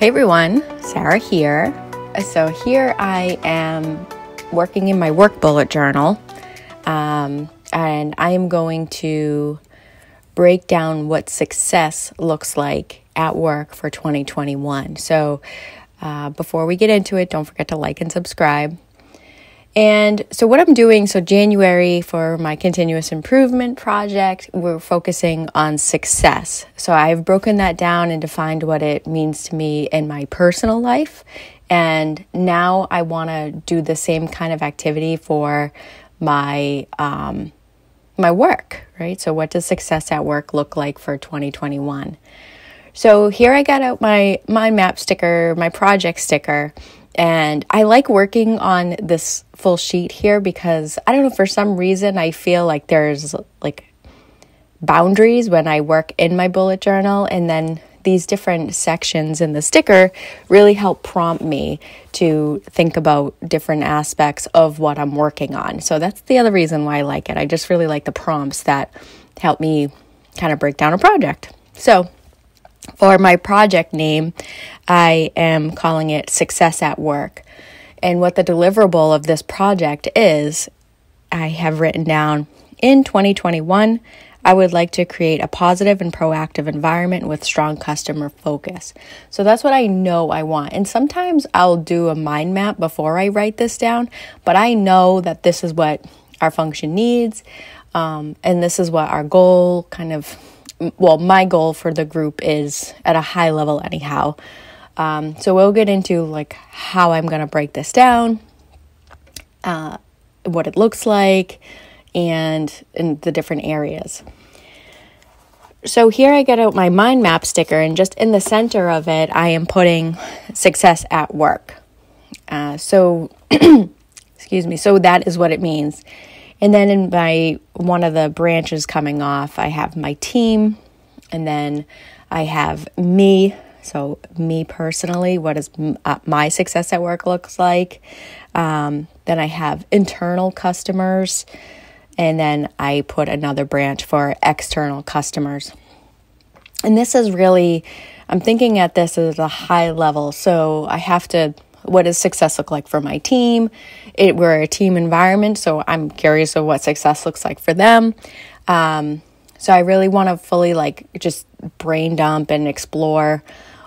Hey everyone, Sarah here. So here I am working in my work bullet journal, and I am going to break down what success looks like at work for 2021. So before we get into it, don't forget to like and subscribe. And so what I'm doing, so January for my continuous improvement project, we're focusing on success. So I've broken that down and defined what it means to me in my personal life. And now I want to do the same kind of activity for my my work, right? So what does success at work look like for 2021? So here I got out my map sticker, my project sticker. And I like working on this full sheet here because I don't know, for some reason, I feel like there's like boundaries when I work in my bullet journal, and then these different sections in the sticker really help prompt me to think about different aspects of what I'm working on. So that's the other reason why I like it. I just really like the prompts that help me kind of break down a project. So for my project name, I am calling it Success at Work. And what the deliverable of this project is, I have written down, in 2021, I would like to create a positive and proactive environment with strong customer focus. So that's what I know I want. And sometimes I'll do a mind map before I write this down, but I know that this is what our function needs, and this is what our goal my goal for the group is at a high level anyhow. So we'll get into like how I'm going to break this down, what it looks like, and in the different areas. So here I get out my mind map sticker, and just in the center of it, I am putting success at work. So that is what it means. And then in one of the branches coming off, I have my team, and then I have me. So me personally, what does my success at work looks like? Then I have internal customers, and then I put another branch for external customers. And this is really, I'm thinking at this as a high level. So I have to, what does success look like for my team? We're a team environment, so I'm curious of what success looks like for them. So I really want to fully just brain dump and explore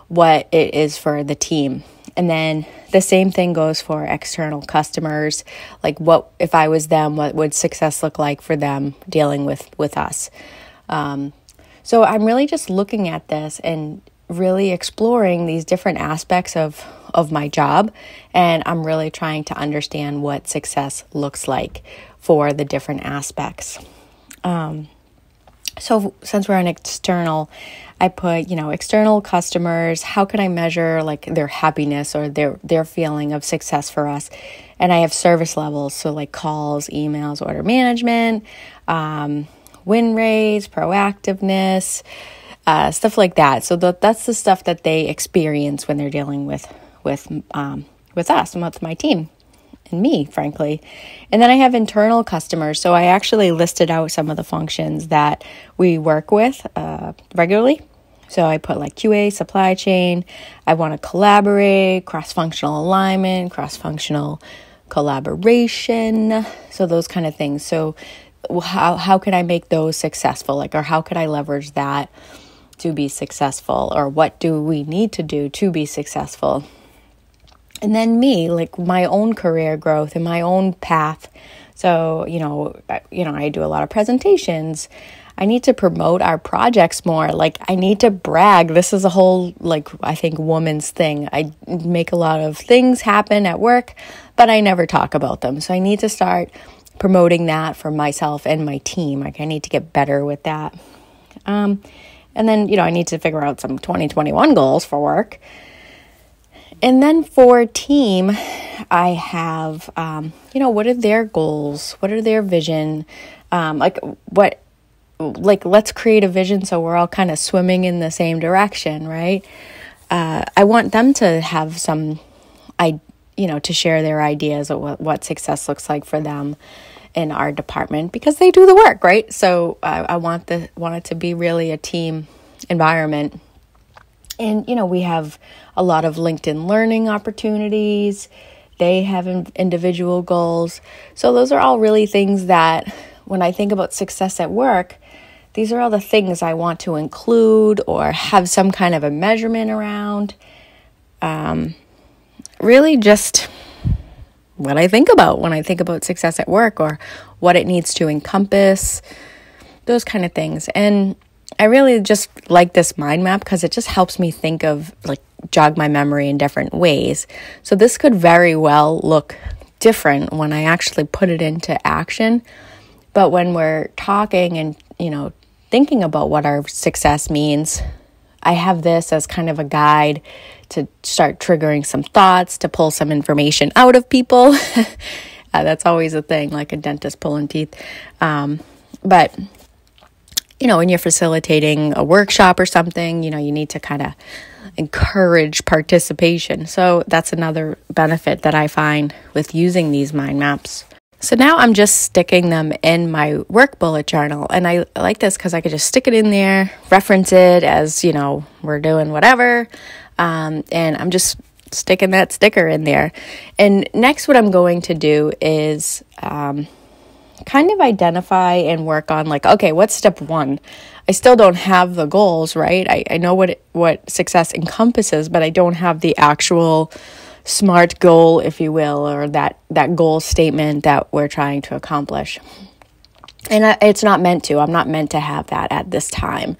what it is for the team. And then the same thing goes for external customers. Like, what if I was them, what would success look like for them dealing with us? So I'm really just looking at this and really exploring these different aspects of my job, and I'm really trying to understand what success looks like for the different aspects. So since we're an external, I put, external customers, how can I measure like their happiness or their feeling of success for us? And I have service levels, so like calls, emails, order management, win rates, proactiveness, stuff like that. So that's the stuff that they experience when they're dealing with us and with my team and me, frankly. And then I have internal customers. So I actually listed out some of the functions that we work with regularly. So I put like QA, supply chain. I want to collaborate, cross-functional alignment, cross-functional collaboration. So those kind of things. So how can I make those successful? Or how could I leverage that to be successful? Or what do we need to do to be successful? And then me, like my own career growth and my own path. So, I do a lot of presentations. I need to promote our projects more. Like, I need to brag. This is a whole, I think, woman's thing. I make a lot of things happen at work, but I never talk about them. So I need to start promoting that for myself and my team. Like, I need to get better with that. And then, I need to figure out some 2021 goals for work. And then for team, I have, what are their goals? What are their vision? Let's create a vision so we're all kind of swimming in the same direction, right? I want them to have some, to share their ideas of what success looks like for them in our department, because they do the work, right? So I want it to be really a team environment. And, we have a lot of LinkedIn learning opportunities. They have individual goals. So those are all really things that when I think about success at work, these are all the things I want to include or have some kind of a measurement around. Really just what I think about when I think about success at work, or what it needs to encompass, those kind of things. And I really just like this mind map because it just helps me think of, jog my memory in different ways. So this could very well look different when I actually put it into action. But when we're talking and, thinking about what our success means, I have this as kind of a guide to start triggering some thoughts, to pull some information out of people. That's always a thing, like a dentist pulling teeth. But when you're facilitating a workshop or something, you need to kind of encourage participation. So that's another benefit that I find with using these mind maps. So now I'm just sticking them in my work bullet journal. And I like this because I could just stick it in there, reference it as, we're doing whatever. And I'm just sticking that sticker in there. And next what I'm going to do is kind of identify and work on okay, what's step one? I still don't have the goals, right? I know what success encompasses, but I don't have the actual SMART goal, if you will, or that goal statement that we're trying to accomplish. And it's not meant to. I'm not meant to have that at this time.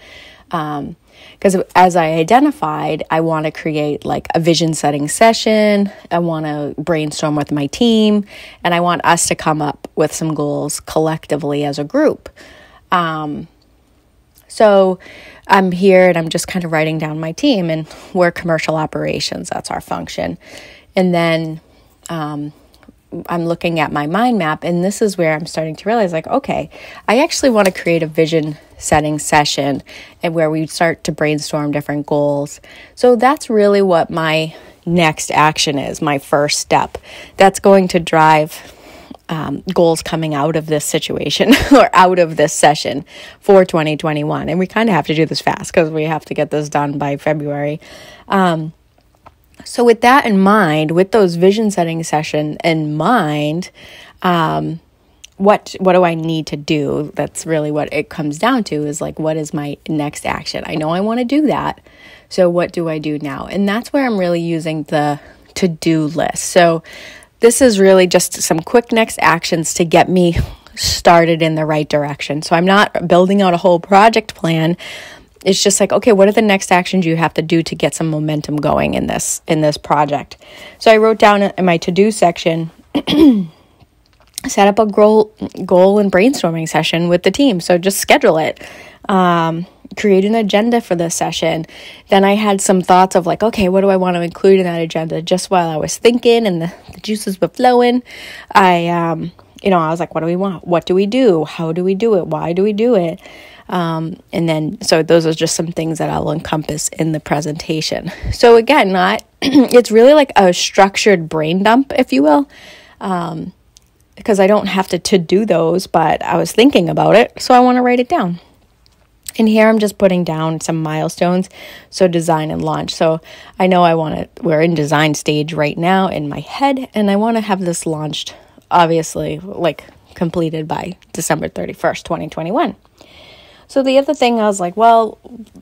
Because as I identified, I want to create a vision setting session. I want to brainstorm with my team, and I want us to come up with some goals collectively as a group. So I'm here and I'm just kind of writing down my team, and we're commercial operations. That's our function. And then I'm looking at my mind map, and this is where I'm starting to realize okay, I actually want to create a vision setting session and where we start to brainstorm different goals. So that's really what my next action is, my first step. That's going to drive goals coming out of this situation or out of this session for 2021. And we kind of have to do this fast because we have to get this done by February. So with that in mind, with those vision setting session in mind, what do I need to do? That's really what it comes down to, is what is my next action? I know I want to do that. So what do I do now? And that's where I'm really using the to-do list. So this is really just some quick next actions to get me started in the right direction. So I'm not building out a whole project plan. It's just okay, what are the next actions you have to do to get some momentum going in this project? So I wrote down in my to-do section, set up a goal and brainstorming session with the team. So just schedule it. Create an agenda for this session. Then I had some thoughts of okay, what do I want to include in that agenda? Just while I was thinking and the juices were flowing, I was what do we want? What do we do? How do we do it? Why do we do it? And then, so those are just some things that I'll encompass in the presentation. So again, it's really a structured brain dump, if you will, because I don't have to do those, but I was thinking about it, so I want to write it down. And here I'm just putting down some milestones, so design and launch. So I know we're in design stage right now in my head, and I want to have this launched, obviously, completed by December 31st, 2021. So the other thing, I was well,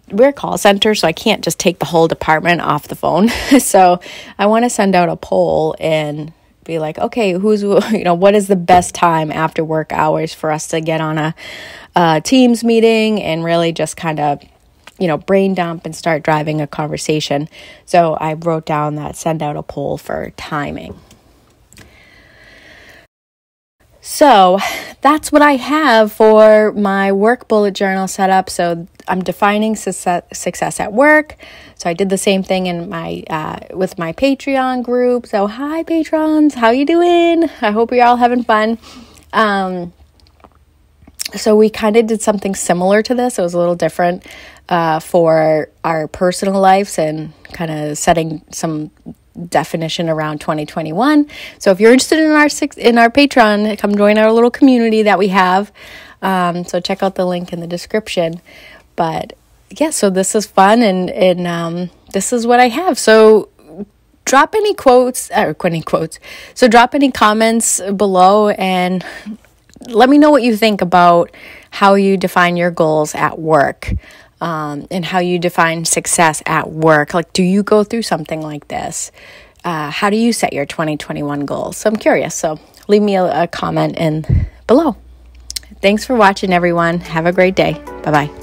we're a call center, so I can't just take the whole department off the phone. So I want to send out a poll and be okay, what is the best time after work hours for us to get on a Teams meeting and really just kind of, brain dump and start driving a conversation. So I wrote down that send out a poll for timing. So that's what I have for my work bullet journal setup. So I'm defining success at work. So I did the same thing in my with my Patreon group. So hi patrons, how you doing? I hope you're all having fun. So we kind of did something similar to this. It was a little different for our personal lives and kind of setting some definition around 2021. So if you're interested in our Patreon, come join our little community that we have. So check out the link in the description. But yeah, so this is fun, and this is what I have. So drop any quotes. So drop any comments below and let me know what you think about how you define your goals at work, and how you define success at work. Like, do you go through something like this? How do you set your 2021 goals? So I'm curious. So leave me a comment below. Thanks for watching, everyone. Have a great day. Bye-bye.